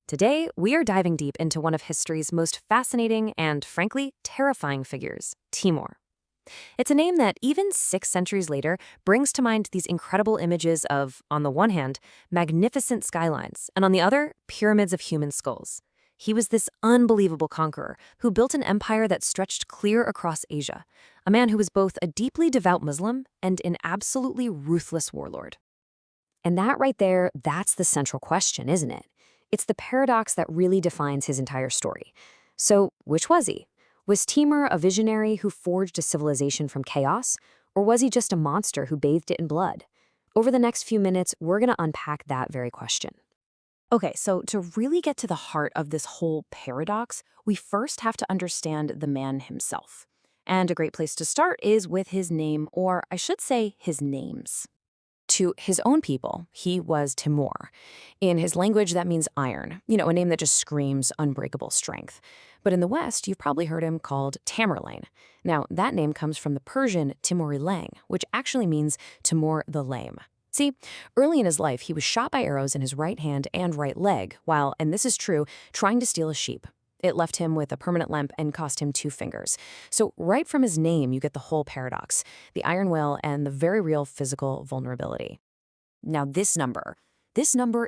Today, we are diving deep into one of history's most fascinating and, frankly, terrifying figures, Timur. It's a name that, even 6 centuries later, brings to mind these incredible images of, on the one hand, magnificent skylines, and on the other, pyramids of human skulls. He was this unbelievable conqueror who built an empire that stretched clear across Asia, a man who was both a deeply devout Muslim and an absolutely ruthless warlord. And that right there, that's the central question, isn't it? It's the paradox that really defines his entire story. So, which was he? Was Timur a visionary who forged a civilization from chaos, or was he just a monster who bathed it in blood? Over the next few minutes, we're going to unpack that very question. Okay, so to really get to the heart of this whole paradox, we first have to understand the man himself. And a great place to start is with his name, or I should say his names. To his own people, he was Timur. In his language, that means iron, a name that just screams unbreakable strength. But in the West, you've probably heard him called Tamerlane. Now, that name comes from the Persian Timur the Lame, which actually means Timur the Lame. See, early in his life, he was shot by arrows in his right hand and right leg while, and this is true, trying to steal a sheep. It left him with a permanent limp and cost him 2 fingers. So right from his name, you get the whole paradox, the iron will and the very real physical vulnerability. Now this number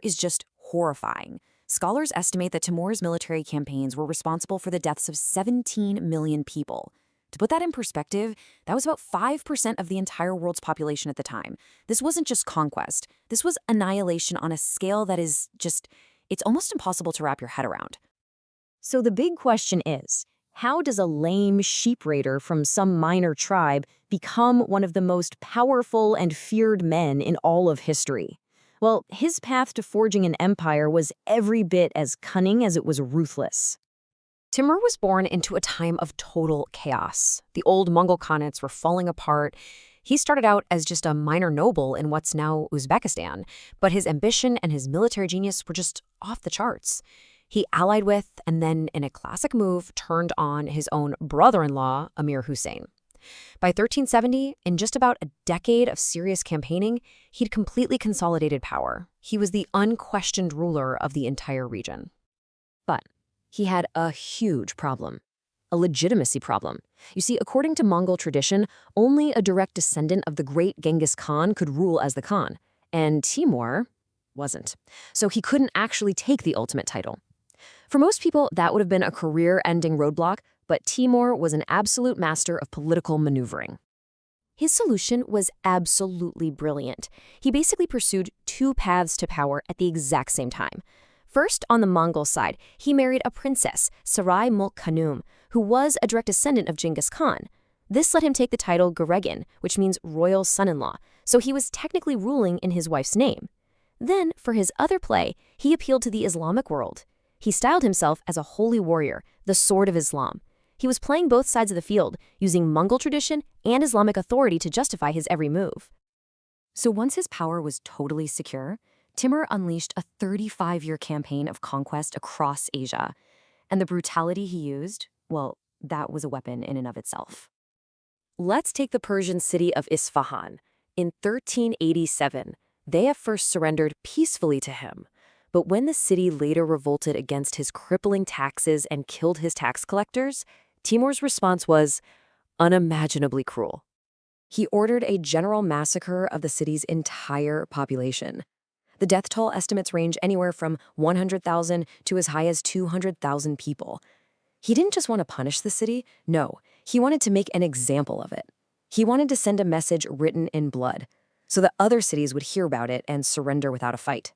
is just horrifying. Scholars estimate that Timur's military campaigns were responsible for the deaths of 17 million people. To put that in perspective, that was about 5% of the entire world's population at the time. This wasn't just conquest. This was annihilation on a scale that is just, it's almost impossible to wrap your head around. So the big question is, how does a lame sheep raider from some minor tribe become one of the most powerful and feared men in all of history? Well, his path to forging an empire was every bit as cunning as it was ruthless. Timur was born into a time of total chaos. The old Mongol khanates were falling apart. He started out as just a minor noble in what's now Uzbekistan, but his ambition and his military genius were just off the charts. He allied with, and then in a classic move, turned on his own brother-in-law, Amir Hussein. By 1370, in just about a decade of serious campaigning, he'd completely consolidated power. He was the unquestioned ruler of the entire region. But he had a huge problem, a legitimacy problem. You see, according to Mongol tradition, only a direct descendant of the great Genghis Khan could rule as the Khan, and Timur wasn't. So he couldn't actually take the ultimate title. For most people, that would have been a career-ending roadblock, but Timur was an absolute master of political maneuvering. His solution was absolutely brilliant. He basically pursued 2 paths to power at the exact same time. First, on the Mongol side, he married a princess, Sarai Mulk Khanum, who was a direct descendant of Genghis Khan. This let him take the title Geregin, which means royal son-in-law, so he was technically ruling in his wife's name. Then, for his other play, he appealed to the Islamic world. He styled himself as a holy warrior, the sword of Islam. He was playing both sides of the field, using Mongol tradition and Islamic authority to justify his every move. So once his power was totally secure, Timur unleashed a 35-year campaign of conquest across Asia. And the brutality he used, well, that was a weapon in and of itself. Let's take the Persian city of Isfahan. In 1387, they at first surrendered peacefully to him. But when the city later revolted against his crippling taxes and killed his tax collectors, Timur's response was unimaginably cruel. He ordered a general massacre of the city's entire population. The death toll estimates range anywhere from 100,000 to as high as 200,000 people. He didn't just want to punish the city, no, he wanted to make an example of it. He wanted to send a message written in blood, so that other cities would hear about it and surrender without a fight.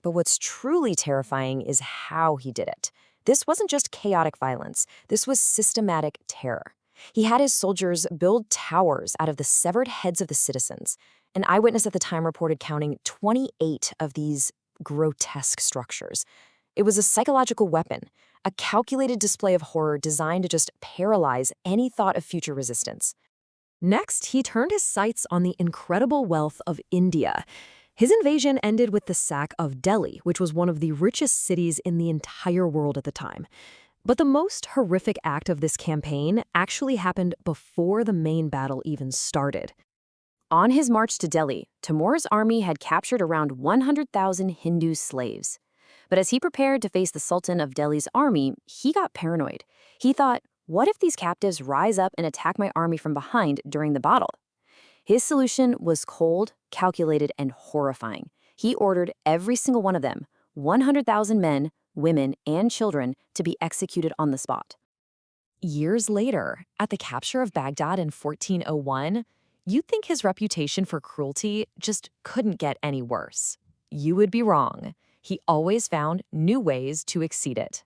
But what's truly terrifying is how he did it. This wasn't just chaotic violence. This was systematic terror. He had his soldiers build towers out of the severed heads of the citizens. An eyewitness at the time reported counting 28 of these grotesque structures. It was a psychological weapon, a calculated display of horror designed to just paralyze any thought of future resistance. Next, he turned his sights on the incredible wealth of India. His invasion ended with the sack of Delhi, which was one of the richest cities in the entire world at the time. But the most horrific act of this campaign actually happened before the main battle even started. On his march to Delhi, Timur's army had captured around 100,000 Hindu slaves. But as he prepared to face the Sultan of Delhi's army, he got paranoid. He thought, what if these captives rise up and attack my army from behind during the battle? His solution was cold, calculated, and horrifying. He ordered every single one of them, 100,000 men, women, and children, to be executed on the spot. Years later, at the capture of Baghdad in 1401, you'd think his reputation for cruelty just couldn't get any worse. You would be wrong. He always found new ways to exceed it.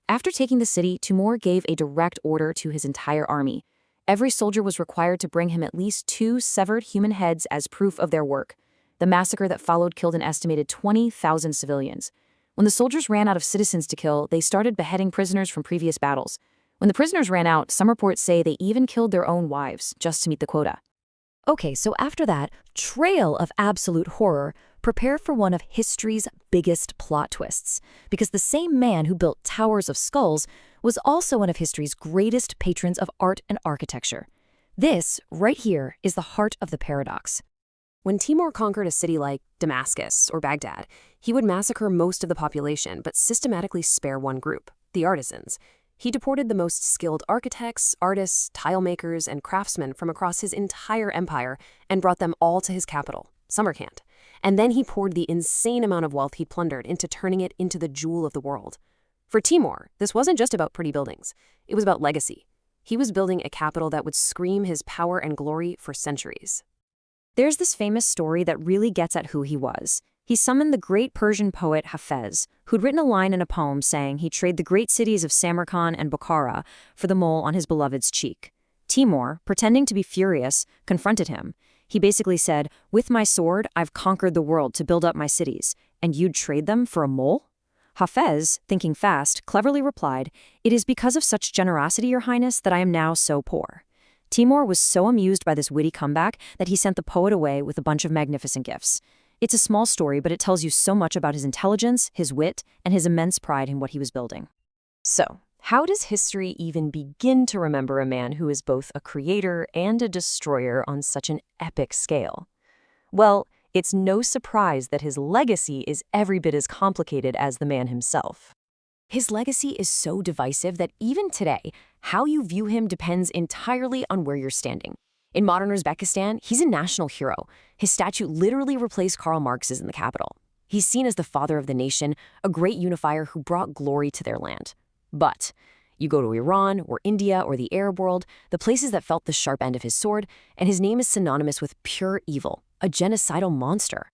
After taking the city, Timur gave a direct order to his entire army. Every soldier was required to bring him at least 2 severed human heads as proof of their work. The massacre that followed killed an estimated 20,000 civilians. When the soldiers ran out of citizens to kill, they started beheading prisoners from previous battles. When the prisoners ran out, some reports say they even killed their own wives just to meet the quota. Okay, so after that trail of absolute horror, prepare for one of history's biggest plot twists, because the same man who built towers of skulls was also one of history's greatest patrons of art and architecture. This, right here, is the heart of the paradox. When Timur conquered a city like Damascus or Baghdad, he would massacre most of the population but systematically spare one group, the artisans. He deported the most skilled architects, artists, tile makers, and craftsmen from across his entire empire and brought them all to his capital, Samarkand. And then he poured the insane amount of wealth he'd plundered into turning it into the jewel of the world. For Timur, this wasn't just about pretty buildings. It was about legacy. He was building a capital that would scream his power and glory for centuries. There's this famous story that really gets at who he was. He summoned the great Persian poet Hafez, who'd written a line in a poem saying he'd trade the great cities of Samarkand and Bukhara for the mole on his beloved's cheek. Timur, pretending to be furious, confronted him. He basically said, "With my sword, I've conquered the world to build up my cities, and you'd trade them for a mole?" Hafez, thinking fast, cleverly replied, "It is because of such generosity, Your Highness, that I am now so poor." Timur was so amused by this witty comeback that he sent the poet away with a bunch of magnificent gifts. It's a small story, but it tells you so much about his intelligence, his wit, and his immense pride in what he was building. So, how does history even begin to remember a man who is both a creator and a destroyer on such an epic scale? Well, it's no surprise that his legacy is every bit as complicated as the man himself. His legacy is so divisive that even today, how you view him depends entirely on where you're standing. In modern Uzbekistan, he's a national hero. His statue literally replaced Karl Marx's in the capital. He's seen as the father of the nation, a great unifier who brought glory to their land. But you go to Iran or India or the Arab world, the places that felt the sharp end of his sword, and his name is synonymous with pure evil, a genocidal monster.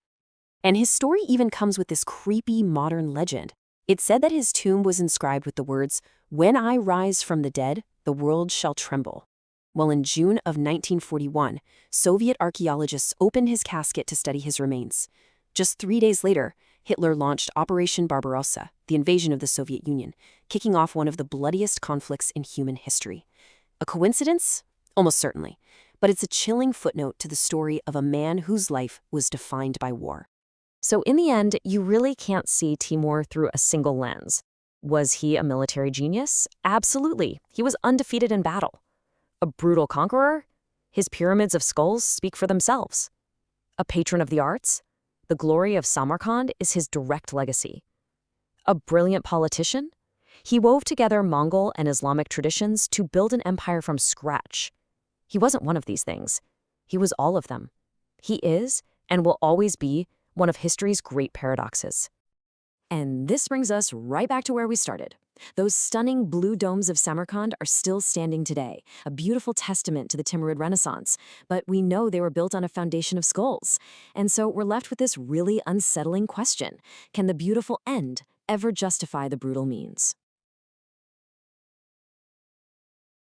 And his story even comes with this creepy modern legend. It's said that his tomb was inscribed with the words, "When I rise from the dead, the world shall tremble." Well, in June of 1941, Soviet archaeologists opened his casket to study his remains. Just 3 days later, Hitler launched Operation Barbarossa, the invasion of the Soviet Union, kicking off one of the bloodiest conflicts in human history. A coincidence? Almost certainly. But it's a chilling footnote to the story of a man whose life was defined by war. So in the end, you really can't see Timur through a single lens. Was he a military genius? Absolutely. He was undefeated in battle. A brutal conqueror? His pyramids of skulls speak for themselves. A patron of the arts? The glory of Samarkand is his direct legacy. A brilliant politician? He wove together Mongol and Islamic traditions to build an empire from scratch. He wasn't one of these things. He was all of them. He is, and will always be, one of history's great paradoxes. And this brings us right back to where we started. Those stunning blue domes of Samarkand are still standing today, a beautiful testament to the Timurid Renaissance, but we know they were built on a foundation of skulls. And so we're left with this really unsettling question. Can the beautiful end ever justify the brutal means?